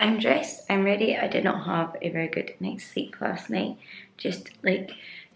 I'm dressed, I'm ready. I did not have a very good night's sleep last night. Just like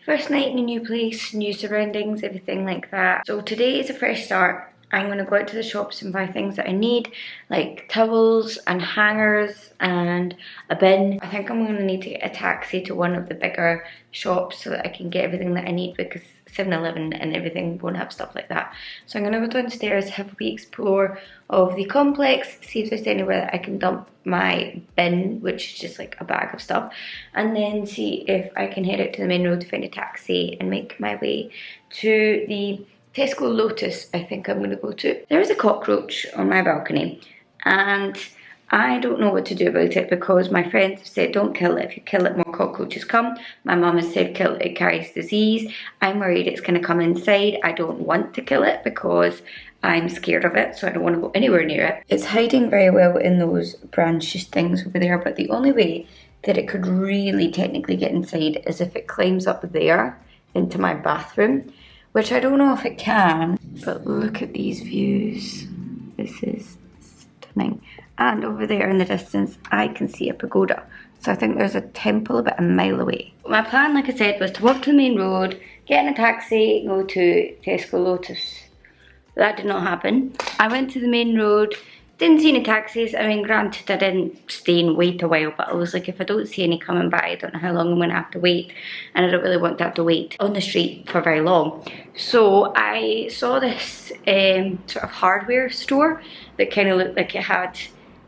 first night in a new place, new surroundings, everything like that. So today is a fresh start. I'm going to go out to the shops and buy things that I need, like towels and hangers and a bin. I think I'm going to need to get a taxi to one of the bigger shops so that I can get everything that I need, because 7-Eleven and everything won't have stuff like that. So I'm going to go downstairs, have a wee explore of the complex, see if there's anywhere that I can dump my bin, which is just like a bag of stuff, and then see if I can head out to the main road to find a taxi and make my way to the Tesco Lotus. I think I'm going to go to. There is a cockroach on my balcony and I don't know what to do about it, because my friends have said don't kill it. If you kill it, more cockroaches come. My mum has said kill it, it carries disease. I'm worried it's going to come inside. I don't want to kill it because I'm scared of it, so I don't want to go anywhere near it. It's hiding very well in those branches things over there, but the only way that it could really technically get inside is if it climbs up there into my bathroom, which I don't know if it can. But look at these views. This is stunning. And over there in the distance, I can see a pagoda. So I think there's a temple about a mile away. My plan, like I said, was to walk to the main road, get in a taxi, go to Tesco Lotus. That did not happen. I went to the main road, didn't see any taxis. I mean, granted, I didn't stay and wait a while, but I was like, if I don't see any coming by, I don't know how long I'm gonna have to wait, and I don't really want to have to wait on the street for very long. So I saw this sort of hardware store that kind of looked like it had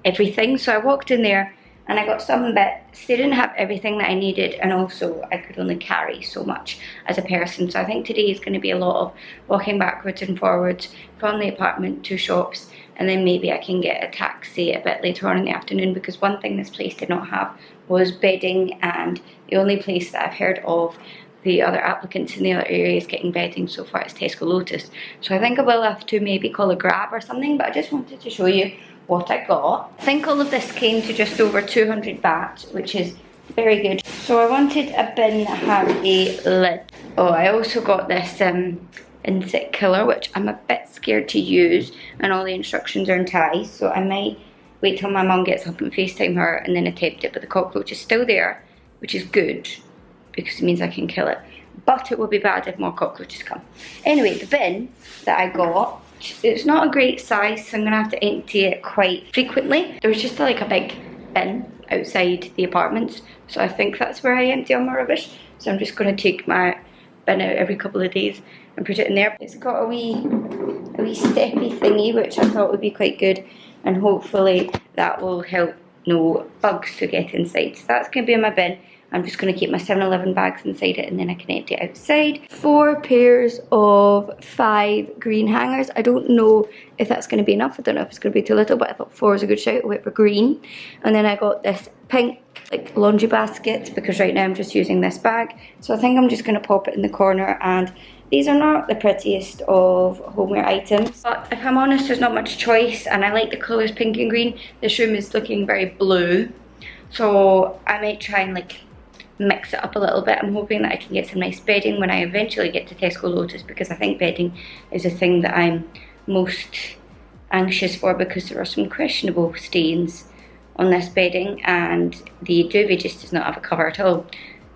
everything. So I walked in there and I got some bits. They didn't have everything that I needed, and also I could only carry so much as a person. So I think today is going to be a lot of walking backwards and forwards from the apartment to shops, and then maybe I can get a taxi a bit later on in the afternoon, because one thing this place did not have was bedding, and the only place that I've heard of the other applicants in the other areas getting bedding so far is Tesco Lotus. So I think I will have to maybe call a Grab or something, but I just wanted to show you what I got. I think all of this came to just over 200 baht, which is very good. So I wanted a bin that had a lid. Oh, I also got this insect killer, which I'm a bit scared to use, and all the instructions are in Thai, so I might wait till my mum gets up and FaceTime her and then attempt it. But the cockroach is still there, which is good, because it means I can kill it. But it will be bad if more cockroaches come. Anyway, the bin that I got, it's not a great size, so I'm gonna have to empty it quite frequently. There was just like a big bin outside the apartments, so I think that's where I empty all my rubbish. So I'm just gonna take my bin out every couple of days and put it in there. It's got a wee steppy thingy, which I thought would be quite good, and hopefully that will help no bugs to get inside. So that's gonna be in my bin. I'm just going to keep my 7-Eleven bags inside it, and then I can empty it outside. 4 pairs of 5 green hangers. I don't know if that's going to be enough. I don't know if it's going to be too little, but I thought 4 is a good shout. I went for green. And then I got this pink like laundry basket, because right now I'm just using this bag. So I think I'm just going to pop it in the corner, and these are not the prettiest of homeware items. But if I'm honest, there's not much choice, and I like the colours pink and green. This room is looking very blue, so I might try and like mix it up a little bit. I'm hoping that I can get some nice bedding when I eventually get to Tesco Lotus, because I think bedding is the thing that I'm most anxious for, because there are some questionable stains on this bedding and the duvet just does not have a cover at all.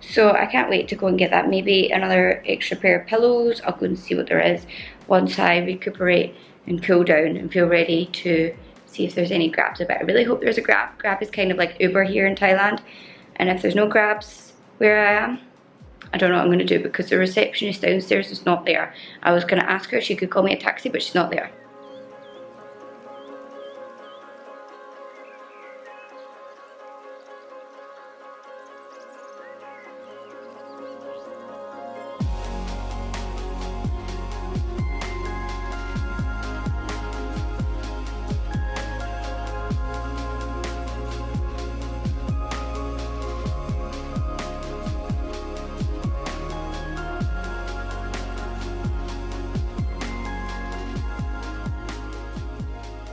So I can't wait to go and get that. Maybe another extra pair of pillows. I'll go and see what there is once I recuperate and cool down and feel ready to see if there's any grabs about. I really hope there's a grab. Grab is kind of like Uber here in Thailand, and if there's no grabs where I am, I don't know what I'm going to do, because the receptionist downstairs is not there. I was going to ask her if she could call me a taxi, but she's not there.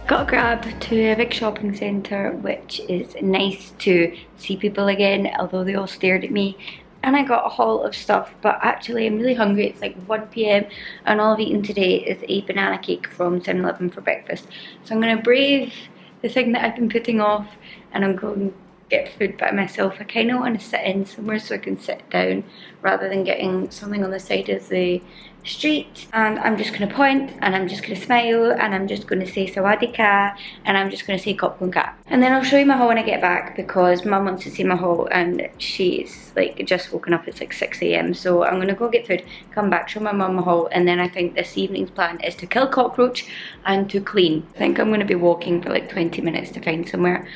Got a Grab to a big shopping centre, which is nice to see people again, although they all stared at me. And I got a haul of stuff, but actually I'm really hungry. It's like 1 PM and all I've eaten today is a banana cake from 7-Eleven for breakfast. So I'm going to brave the thing that I've been putting off and I'm going to get food by myself. I kind of want to sit in somewhere so I can sit down rather than getting something on the side of the street. And I'm just going to point, and I'm just going to smile, and I'm just going to say sawadika, and I'm just going to say kopkun ka. And then I'll show you my haul when I get back, because mum wants to see my haul and she's like just woken up. It's like 6 AM, so I'm going to go get food, come back, show my mum my haul, and then I think this evening's plan is to kill cockroach and to clean. I think I'm going to be walking for like 20 minutes to find somewhere.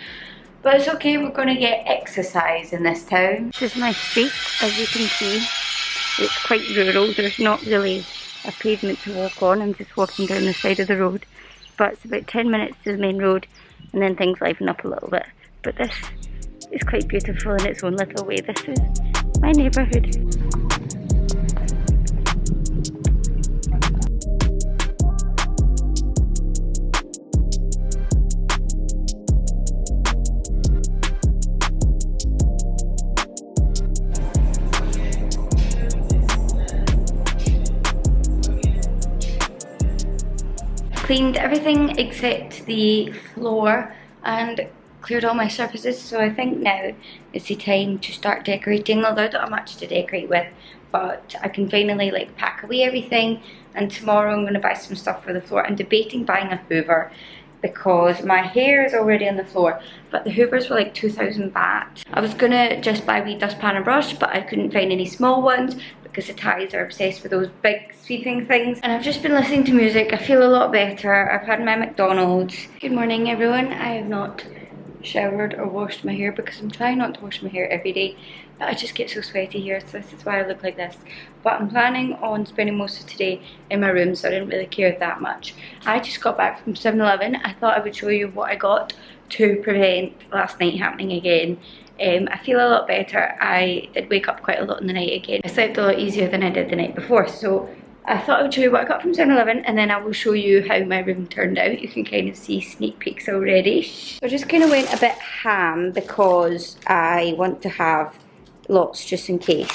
But it's okay, we're going to get exercise in this town. This is my street, as you can see. It's quite rural, there's not really a pavement to walk on. I'm just walking down the side of the road. But it's about 10 minutes to the main road, and then things liven up a little bit. But this is quite beautiful in its own little way. This is my neighbourhood. Cleaned everything except the floor and cleared all my surfaces, so I think now is the time to start decorating, although I don't have much to decorate with, but I can finally like pack away everything. And tomorrow I'm going to buy some stuff for the floor. I'm debating buying a hoover because my hair is already on the floor, but the hoovers were like 2,000 baht. I was gonna just buy a wee dustpan and brush, but I couldn't find any small ones because the Thais are obsessed with those big sweeping things. And I've just been listening to music. I feel a lot better. I've had my McDonald's. Good morning everyone. I have not showered or washed my hair because I'm trying not to wash my hair every day, but I just get so sweaty here, so this is why I look like this. But I'm planning on spending most of today in my room, so I didn't really care that much. I just got back from 7-Eleven. I thought I would show you what I got to prevent last night happening again. I feel a lot better. I did wake up quite a lot in the night again. I slept a lot easier than I did the night before, so I thought I would show you what I got from 7-Eleven, and then I will show you how my room turned out. You can kind of see sneak peeks already. So I just kind of went a bit ham because I want to have lots just in case.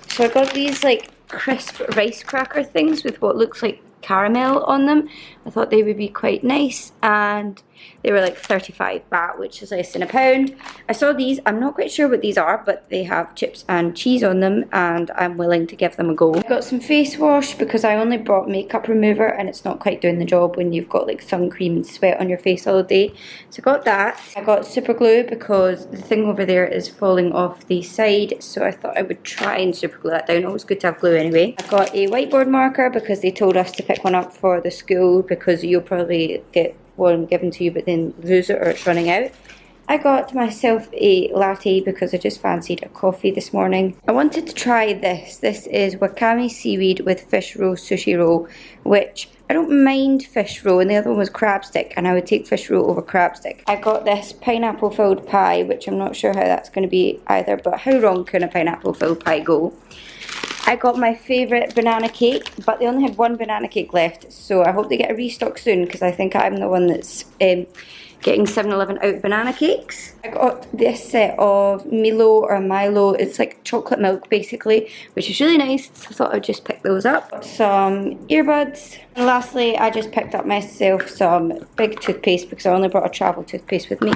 So I got these like crisp rice cracker things with what looks like caramel on them. I thought they would be quite nice, and they were like 35 baht, which is less than £1. I saw these. I'm not quite sure what these are, but they have chips and cheese on them, and I'm willing to give them a go. I got some face wash because I only brought makeup remover, and it's not quite doing the job when you've got like sun cream and sweat on your face all day. So I got that. I got super glue because the thing over there is falling off the side, so I thought I would try and super glue that down. Always good to have glue anyway. I got a whiteboard marker because they told us to pick one up for the school, because you'll probably get one given to you but then lose it or it's running out. I got myself a latte because I just fancied a coffee this morning. I wanted to try this. This is wakame seaweed with fish roe sushi roll, which I don't mind fish roe, and the other one was crab stick, and I would take fish roe over crab stick. I got this pineapple filled pie, which I'm not sure how that's going to be either, but how wrong can a pineapple filled pie go? I got my favourite banana cake, but they only had one banana cake left, so I hope they get a restock soon, because I think I'm the one that's getting 7-Eleven out banana cakes. I got this set of Milo. It's like chocolate milk basically, which is really nice, so I thought I'd just pick those up. Some earbuds. And lastly, I just picked up myself some big toothpaste because I only brought a travel toothpaste with me,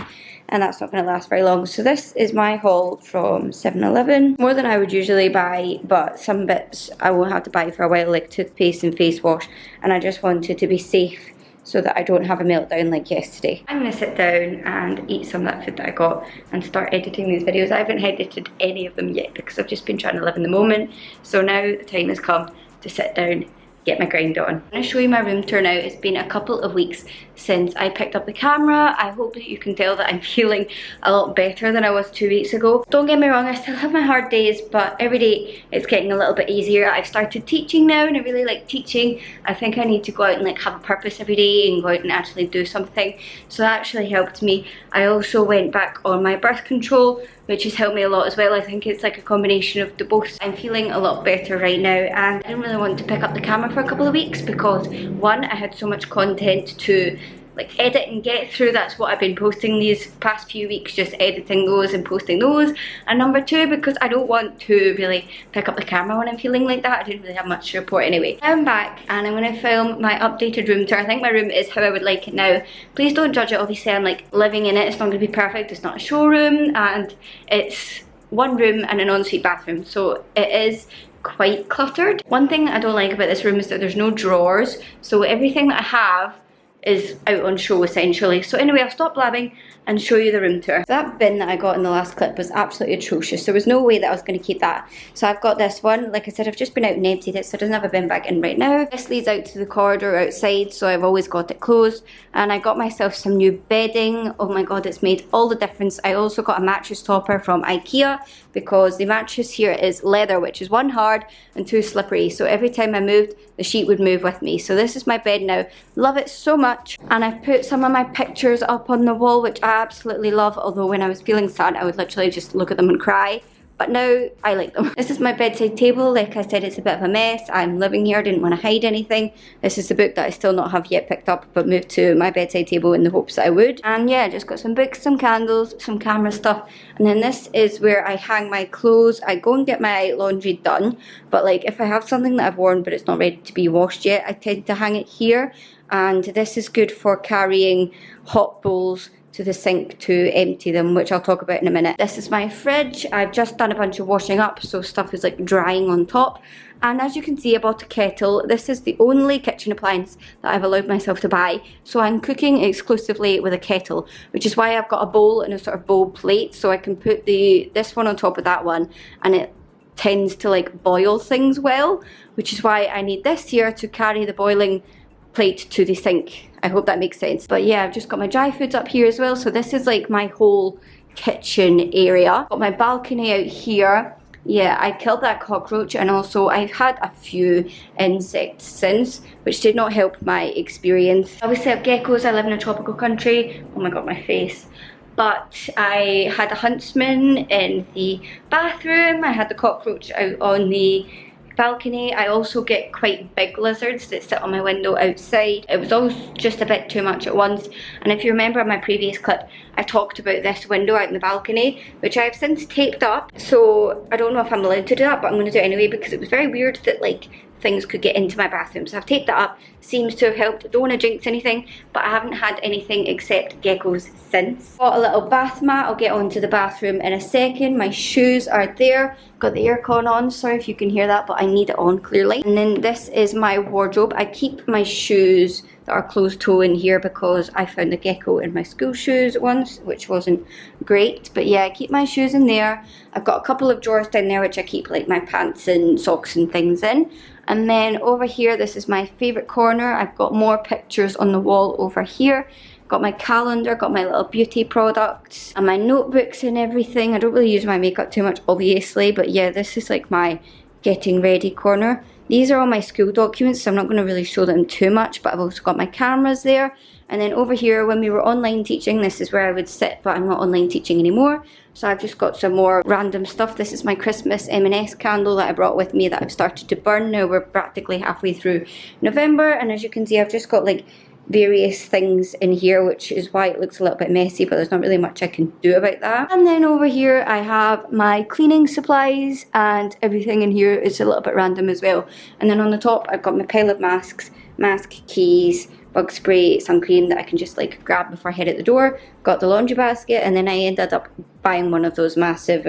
and that's not going to last very long. So this is my haul from 7-Eleven. More than I would usually buy, but some bits I won't have to buy for a while, like toothpaste and face wash, and I just wanted to be safe so that I don't have a meltdown like yesterday. I'm going to sit down and eat some of that food that I got and start editing these videos. I haven't edited any of them yet because I've just been trying to live in the moment. So now the time has come to sit down, get my grind on. I'm going to show you my room tour now. It's been a couple of weeks since I picked up the camera. I hope that you can tell that I'm feeling a lot better than I was 2 weeks ago. Don't get me wrong, I still have my hard days, but every day it's getting a little bit easier. I've started teaching now and I really like teaching. I think I need to go out and like have a purpose every day and go out and actually do something. So that actually helped me. I also went back on my birth control, which has helped me a lot as well. I think it's like a combination of the both. I'm feeling a lot better right now, and I didn't really want to pick up the camera for a couple of weeks because one, I had so much content to like edit and get through. That's what I've been posting these past few weeks, just editing those and posting those. And number two, because I don't want to really pick up the camera when I'm feeling like that. I didn't really have much to report anyway. I'm back and I'm going to film my updated room tour. I think my room is how I would like it now. Please don't judge it, obviously I'm like living in it. It's not going to be perfect, it's not a showroom, and it's one room and an ensuite bathroom, so it is quite cluttered. One thing that I don't like about this room is that there's no drawers, so everything that I have is out on show essentially. So anyway, I'll stop blabbing and show you the room tour. That bin that I got in the last clip was absolutely atrocious. There was no way that I was going to keep that. So I've got this one. Like I said, I've just been out and emptied it, so it doesn't have a bin bag in right now. This leads out to the corridor outside, so I've always got it closed. And I got myself some new bedding. Oh my god, it's made all the difference. I also got a mattress topper from IKEA because the mattress here is leather, which is 1, hard and 2, slippery. So every time I moved, the sheet would move with me. So this is my bed now. Love it so much. And I've put some of my pictures up on the wall, which I absolutely love, although when I was feeling sad I would literally just look at them and cry, but now I like them. This is my bedside table. Like I said, it's a bit of a mess. I'm living here, I didn't want to hide anything. This is the book that I still not have yet picked up, but moved to my bedside table in the hopes that I would. And yeah, just got some books, some candles, some camera stuff, and then this is where I hang my clothes. I go and get my laundry done, but like if I have something that I've worn but it's not ready to be washed yet, I tend to hang it here. And this is good for carrying hot bowls to the sink to empty them, which I'll talk about in a minute. This is my fridge. I've just done a bunch of washing up, so stuff is like drying on top. And as you can see, I bought a kettle. This is the only kitchen appliance that I've allowed myself to buy. So I'm cooking exclusively with a kettle, which is why I've got a bowl and a sort of bowl plate, so I can put this one on top of that one, and it tends to like boil things well, which is why I need this here to carry the boiling plate to the sink. I hope that makes sense. But yeah, I've just got my dry foods up here as well, so this is like my whole kitchen area. Got my balcony out here. Yeah, I killed that cockroach, and also I've had a few insects since, which did not help my experience. Obviously I have geckos, I live in a tropical country. Oh my god, my face. But I had a huntsman in the bathroom, I had the cockroach out on the balcony. I also get quite big lizards that sit on my window outside. It was all just a bit too much at once. And if you remember in my previous clip, I talked about this window out in the balcony, which I've since taped up. So I don't know if I'm allowed to do that, but I'm going to do it anyway because it was very weird that like things could get into my bathroom. So I've taped that up. Seems to have helped. Don't want to jinx anything, but I haven't had anything except geckos since. Got a little bath mat. I'll get onto the bathroom in a second. My shoes are there. Got the aircon on. Sorry if you can hear that, but I need it on clearly. And then this is my wardrobe. I keep my shoes that are closed toe in here because I found a gecko in my school shoes once, which wasn't great. But yeah, I keep my shoes in there. I've got a couple of drawers down there which I keep like my pants and socks and things in. And then over here, this is my favourite corner. I've got more pictures on the wall over here. Got my calendar, got my little beauty products, and my notebooks and everything. I don't really use my makeup too much, obviously, but yeah, this is like my getting ready corner. These are all my school documents, so I'm not going to really show them too much, but I've also got my cameras there. And then over here, when we were online teaching, this is where I would sit, but I'm not online teaching anymore. So I've just got some more random stuff. This is my Christmas M&S candle that I brought with me that I've started to burn. Now we're practically halfway through November, and as you can see, I've just got like various things in here, which is why it looks a little bit messy, but there's not really much I can do about that. And then over here I have my cleaning supplies, and everything in here is a little bit random as well. And then on the top I've got my pile of masks, mask keys, bug spray, sun cream that I can just like grab before I head out the door. Got the laundry basket, and then I ended up buying one of those massive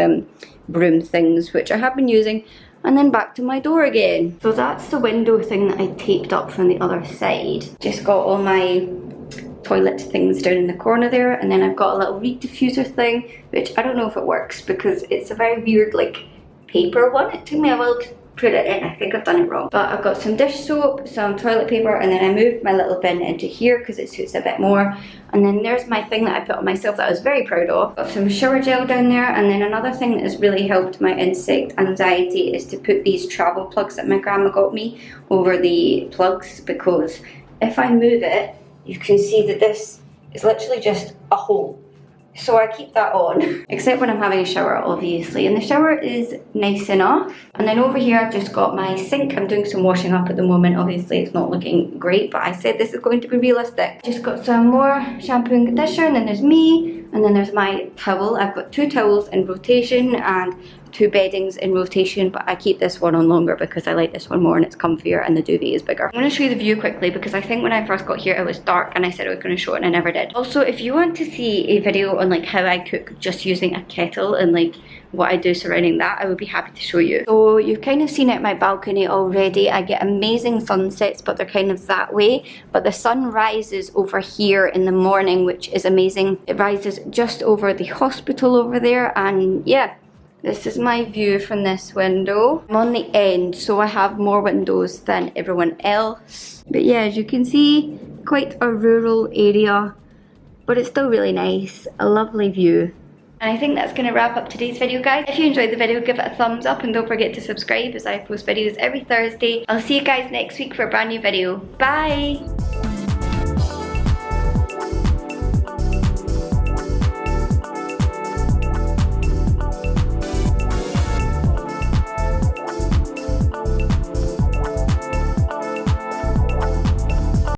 broom things, which I have been using. And then back to my door again. So that's the window thing that I taped up from the other side. Just got all my toilet things down in the corner there, and then I've got a little reed diffuser thing, which I don't know if it works because it's a very weird like paper one. It took me a while to put it in. I think I've done it wrong. But I've got some dish soap, some toilet paper, and then I moved my little bin into here because it suits a bit more. And then there's my thing that I put on myself that I was very proud of. Got some shower gel down there, and then another thing that has really helped my insect anxiety is to put these travel plugs that my grandma got me over the plugs, because if I move it, you can see that this is literally just a hole. so I keep that on. Except when I'm having a shower, obviously. And the shower is nice enough. And then over here I've just got my sink. I'm doing some washing up at the moment. Obviously it's not looking great, but I said this is going to be realistic. Just got some more shampoo and conditioner, and then there's me, and then there's my towel. I've got 2 towels in rotation and 2 beddings in rotation, but I keep this one on longer because I like this one more and it's comfier and the duvet is bigger. I'm going to show you the view quickly because I think when I first got here it was dark and I said I was going to show it and I never did. Also, if you want to see a video on like how I cook just using a kettle and like what I do surrounding that, I would be happy to show you. So you've kind of seen it at my balcony already. I get amazing sunsets, but they're kind of that way. But the sun rises over here in the morning, which is amazing. It rises just over the hospital over there, and yeah. This is my view from this window. I'm on the end, so I have more windows than everyone else. But yeah, as you can see, quite a rural area, but it's still really nice. A lovely view. And I think that's going to wrap up today's video, guys. If you enjoyed the video, give it a thumbs up and don't forget to subscribe as I post videos every Thursday. I'll see you guys next week for a brand new video. Bye!